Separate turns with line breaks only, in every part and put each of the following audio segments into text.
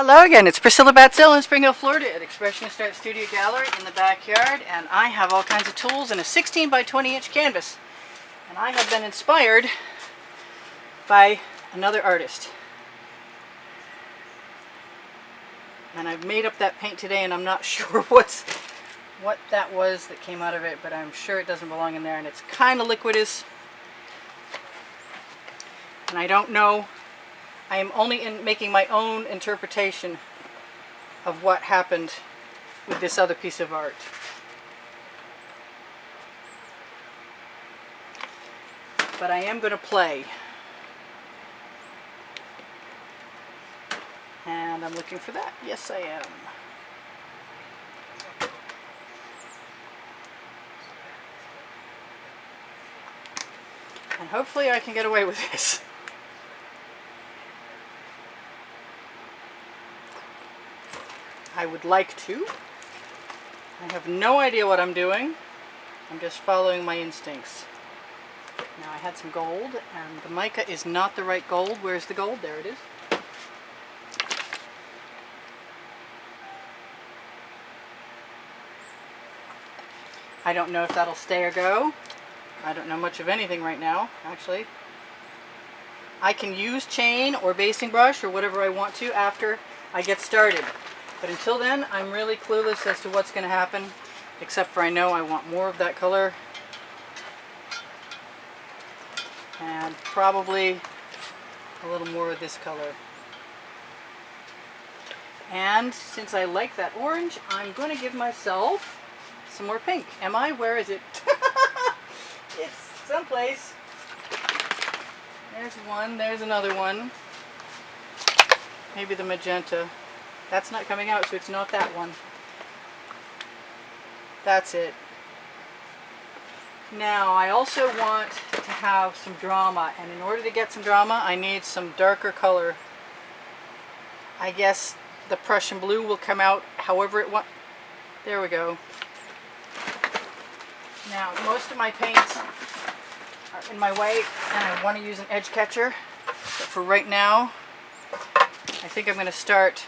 Hello again, it's Priscilla Batzell in Spring Hill, Florida at Expressionist Art Studio Gallery in the backyard, and I have all kinds of tools in a 16 by 20 inch canvas. And I have been inspired by another artist. And I've made up that paint today, and I'm not sure what that was that came out of it, but I'm sure it doesn't belong in there, and it's kind of liquidous. And I don't know. I am only making my own interpretation of what happened with this other piece of art. But I am going to play. And I'm looking for that. Yes, I am. And hopefully I can get away with this. I would like to. I have no idea what I'm doing. I'm just following my instincts. Now I had some gold, and the mica is not the right gold. Where's the gold? There it is. I don't know if that'll stay or go. I don't know much of anything right now, actually. I can use chain or basting brush or whatever I want to after I get started. But until then, I'm really clueless as to what's going to happen, except for I know I want more of that color. And probably a little more of this color. And since I like that orange, I'm going to give myself some more pink. Am I? Where is it? It's someplace. There's one, there's another one. Maybe the magenta. That's not coming out, so it's not that one. That's it. Now, I also want to have some drama, and in order to get some drama, I need some darker color. I guess the Prussian blue will come out however it wants. There we go. Now, most of my paints are in my way, and I want to use an edge catcher. But for right now, I think I'm going to start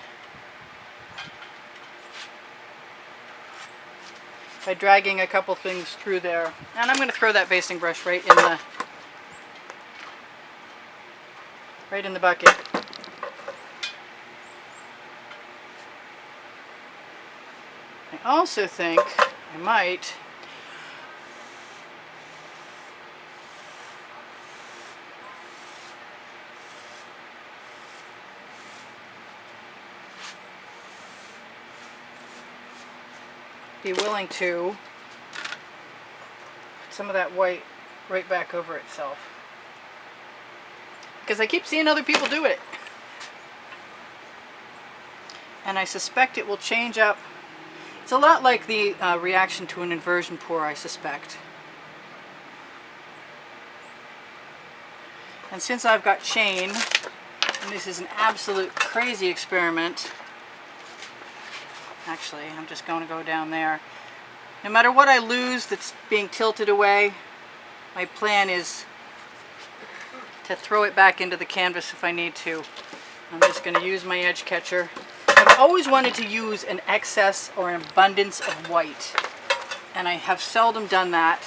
by dragging a couple things through there. And I'm going to throw that basting brush right in the bucket. I also think I might be willing to put some of that white right back over itself, because I keep seeing other people do it, and I suspect it will change up. It's a lot like the reaction to an inversion pour, I suspect. And since I've got chain, and this is an absolute crazy experiment, actually, I'm just going to go down there. No matter what I lose that's being tilted away, my plan is to throw it back into the canvas if I need to. I'm just going to use my edge catcher. I've always wanted to use an excess or an abundance of white, and I have seldom done that.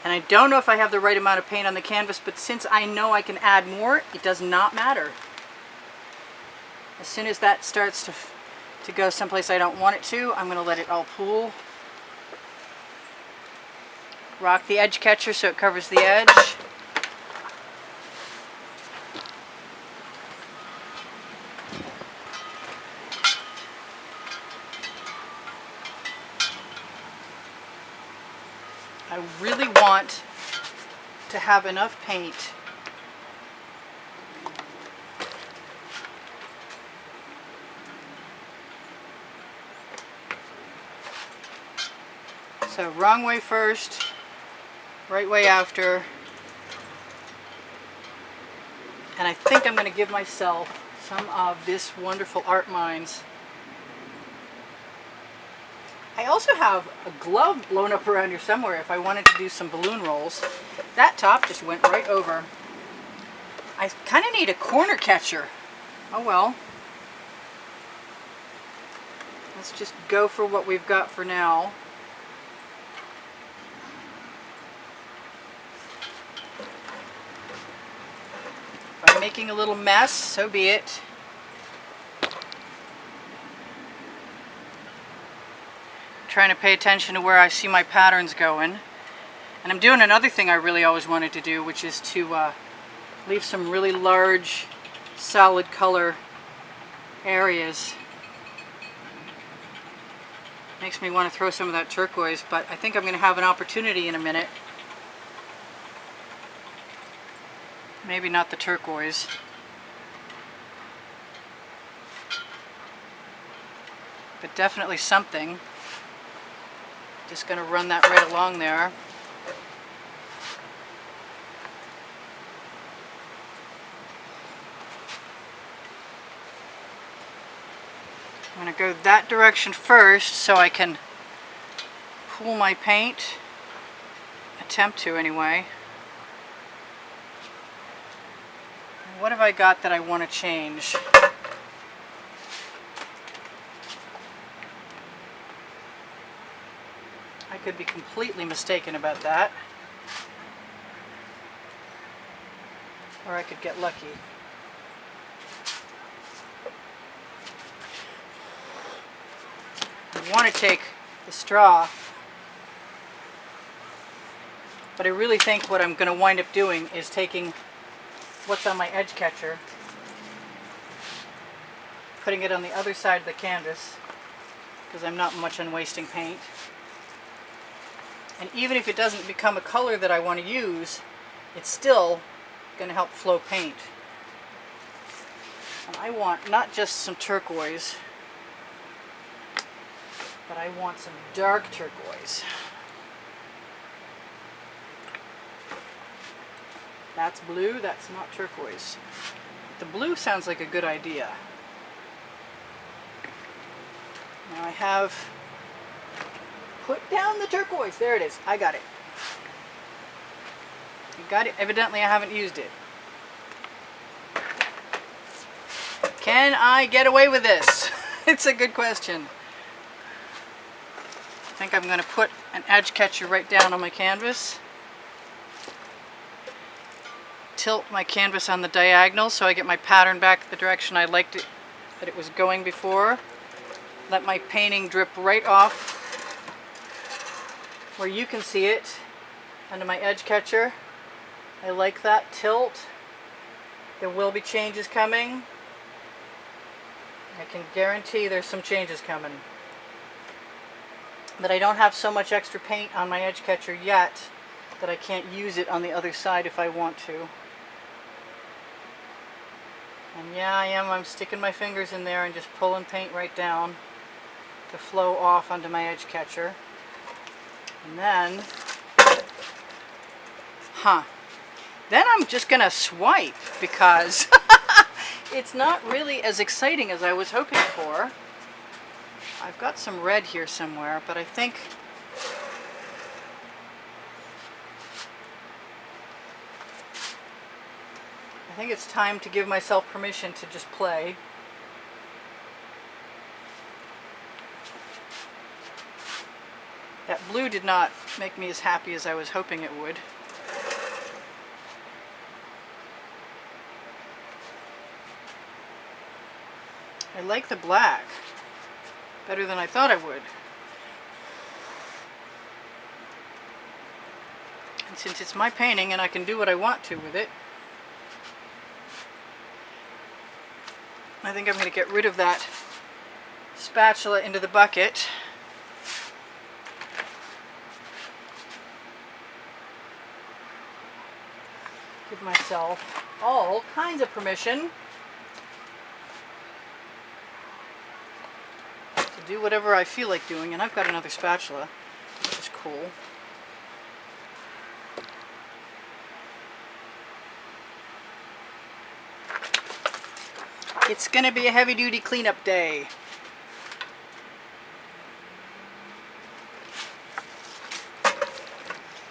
And I don't know if I have the right amount of paint on the canvas, but since I know I can add more, it does not matter. As soon as that starts to go someplace I don't want it to, I'm going to let it all pool. Rock the edge catcher so it covers the edge. I really want to have enough paint so wrong way first, right way after, and I think I'm going to give myself some of this wonderful Art Minds. I also have a glove blown up around here somewhere if I wanted to do some balloon rolls. That top just went right over. I kind of need a corner catcher. Oh well. Let's just go for what we've got for now. If I'm making a little mess, so be it. Trying to pay attention to where I see my patterns going. And I'm doing another thing I really always wanted to do, which is to leave some really large solid color areas. Makes me want to throw some of that turquoise, but I think I'm going to have an opportunity in a minute. Maybe not the turquoise. But definitely something. Just going to run that right along there. I'm going to go that direction first so I can pool my paint. Attempt to anyway. What have I got that I want to change? I could be completely mistaken about that. Or I could get lucky. I want to take the straw, but I really think what I'm going to wind up doing is taking what's on my edge catcher, putting it on the other side of the canvas, because I'm not much on wasting paint. And even if it doesn't become a color that I want to use, it's still going to help flow paint. And I want not just some turquoise, but I want some dark turquoise. That's blue, that's not turquoise. The blue sounds like a good idea. Now I have put down the turquoise. There it is. I got it. You got it? Evidently I haven't used it. Can I get away with this? It's a good question. I think I'm going to put an edge catcher right down on my canvas. Tilt my canvas on the diagonal so I get my pattern back the direction I liked it that it was going before. Let my painting drip right off where you can see it under my edge catcher. I like that tilt. There will be changes coming. I can guarantee there's some changes coming. But I don't have so much extra paint on my edge catcher yet that I can't use it on the other side if I want to. And yeah, I'm sticking my fingers in there and just pulling paint right down to flow off onto my edge catcher. And then, then I'm just gonna swipe because it's not really as exciting as I was hoping for. I've got some red here somewhere, but I think it's time to give myself permission to just play. That blue did not make me as happy as I was hoping it would. I like the black better than I thought I would. And since it's my painting and I can do what I want to with it, I think I'm going to get rid of that spatula into the bucket. Give myself all kinds of permission to do whatever I feel like doing. And I've got another spatula, which is cool. It's going to be a heavy-duty cleanup day.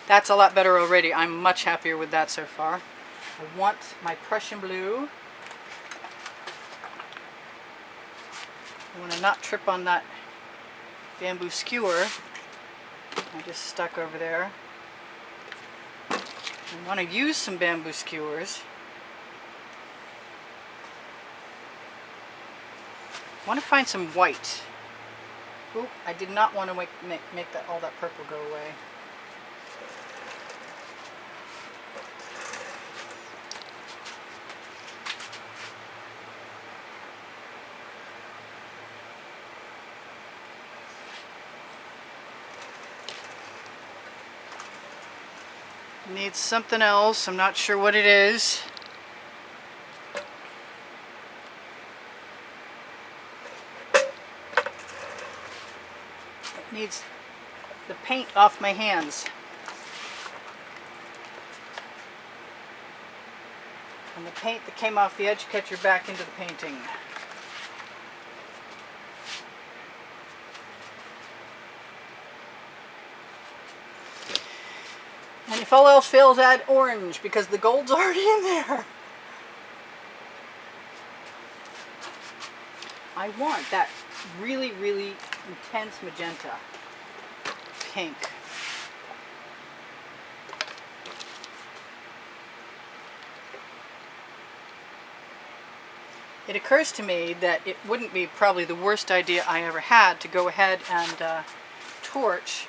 That's a lot better already. I'm much happier with that so far. I want my Prussian blue. I want to not trip on that bamboo skewer. I just stuck over there. I want to use some bamboo skewers. I want to find some white. Oop, I did not want to make all that purple go away. Needs something else. I'm not sure what it is. It needs the paint off my hands. And the paint that came off the edge catcher back into the painting. And if all else fails, add orange, because the gold's already in there. I want that really, really intense magenta pink. It occurs to me that it wouldn't be probably the worst idea I ever had to go ahead and torch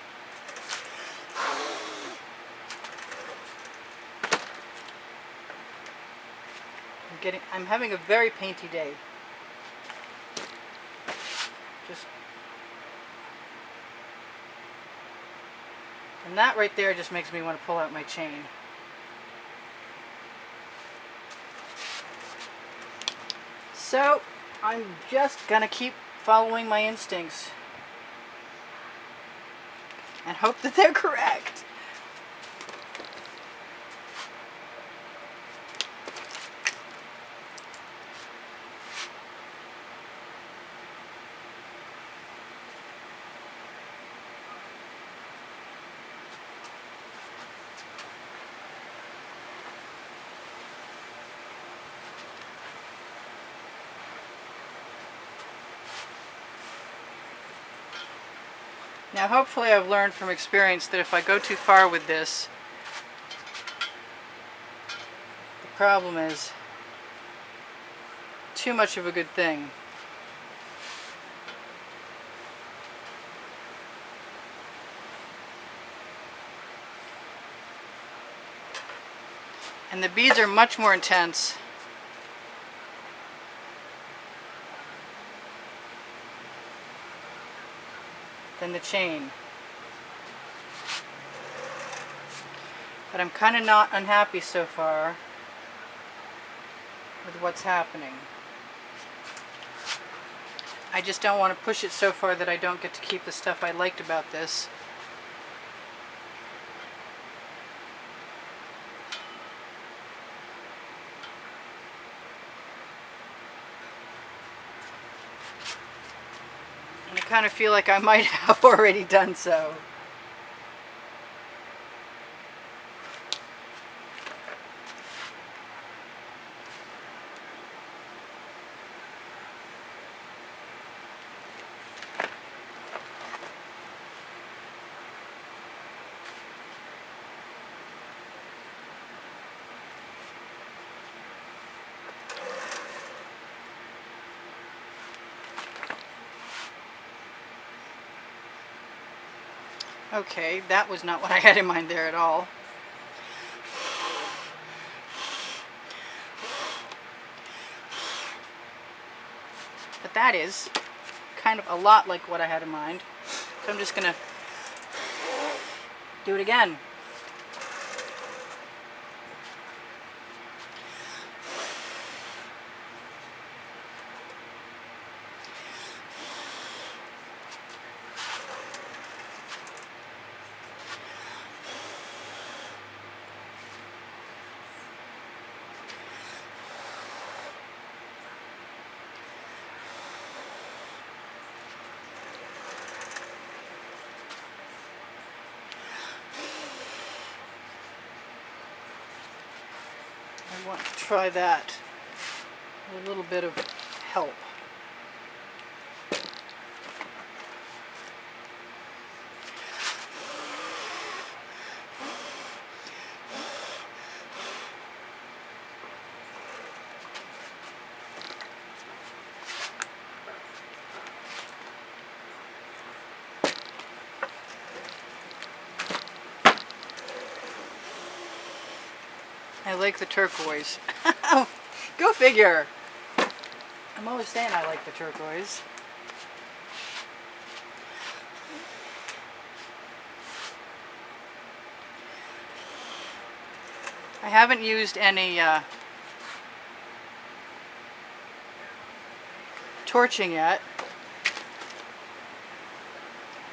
I'm having a very painty day. And that right there just makes me want to pull out my chain. So I'm just gonna keep following my instincts and hope that they're correct. Now hopefully I've learned from experience that if I go too far with this, the problem is too much of a good thing. And the beads are much more intense than the chain. But I'm kind of not unhappy so far with what's happening. I just don't want to push it so far that I don't get to keep the stuff I liked about this. And I kind of feel like I might have already done so. Okay, that was not what I had in mind there at all. But that is kind of a lot like what I had in mind. So I'm just going to do it again. try that. A little bit of help. I like the turquoise. Go figure. I'm always saying I like the turquoise. I haven't used any torching yet.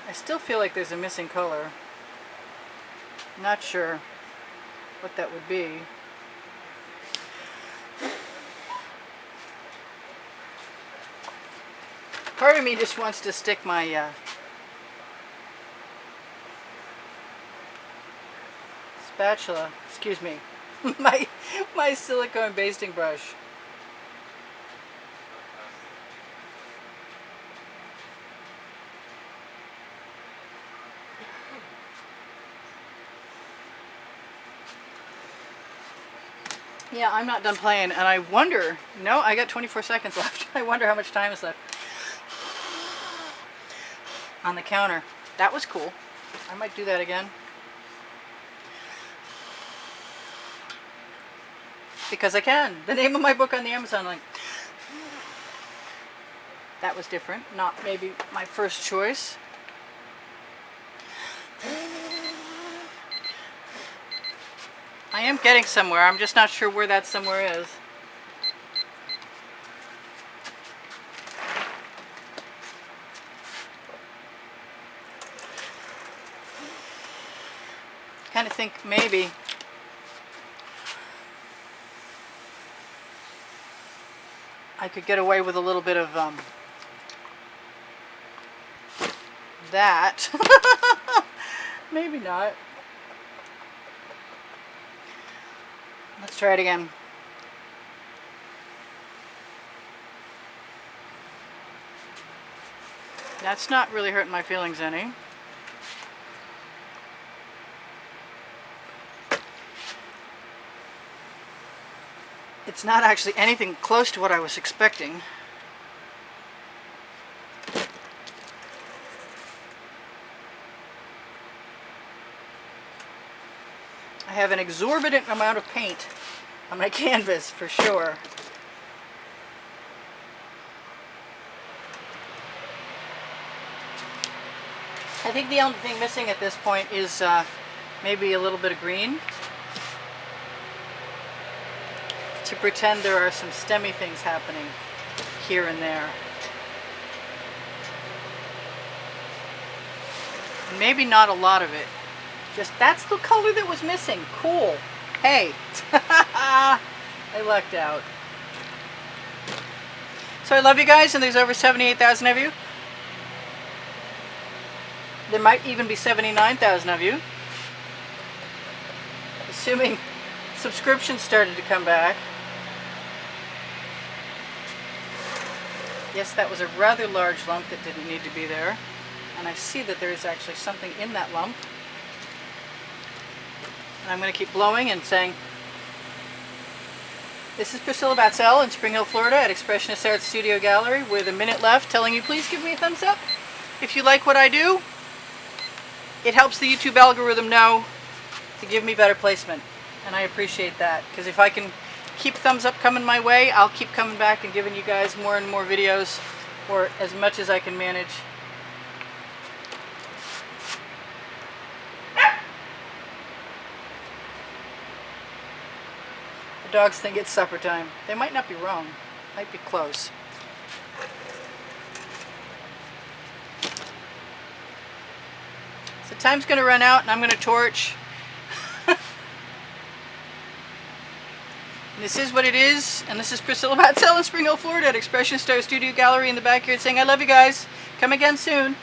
I still feel like there's a missing color. Not sure what that would be. Part of me just wants to stick my spatula, excuse me, my silicone basting brush. Yeah, I'm not done playing, and I wonder, no, I got 24 seconds left. I wonder how much time is left. On the counter. That was cool. I might do that again. Because I can. The name of my book on the Amazon link. That was different. Not maybe my first choice. I am getting somewhere. I'm just not sure where that somewhere is. Kind of think maybe I could get away with a little bit of that. Maybe not. Let's try it again. That's not really hurting my feelings any. It's not actually anything close to what I was expecting. I have an exorbitant amount of paint on my canvas for sure. I think the only thing missing at this point is maybe a little bit of green, to pretend there are some stemmy things happening here and there. Maybe not a lot of it. Just that's the color that was missing. Cool. Hey. I lucked out. So I love you guys, and there's over 78,000 of you. There might even be 79,000 of you. Assuming subscriptions started to come back. Yes, that was a rather large lump that didn't need to be there. And I see that there is actually something in that lump. And I'm going to keep blowing and saying, this is Priscilla Batzell in Spring Hill, Florida at Expressionist Art Studio Gallery with a minute left, telling you please give me a thumbs up if you like what I do. It helps the YouTube algorithm know to give me better placement. And I appreciate that, because if I can keep thumbs up coming my way, I'll keep coming back and giving you guys more and more videos, or as much as I can manage. The dogs think it's supper time. They might not be wrong. Might be close. So time's going to run out, and I'm going to torch. This is what it is, and this is Priscilla Batzell in Spring Hill, Florida at Expressionist Art Studio Gallery in the backyard saying I love you guys. Come again soon.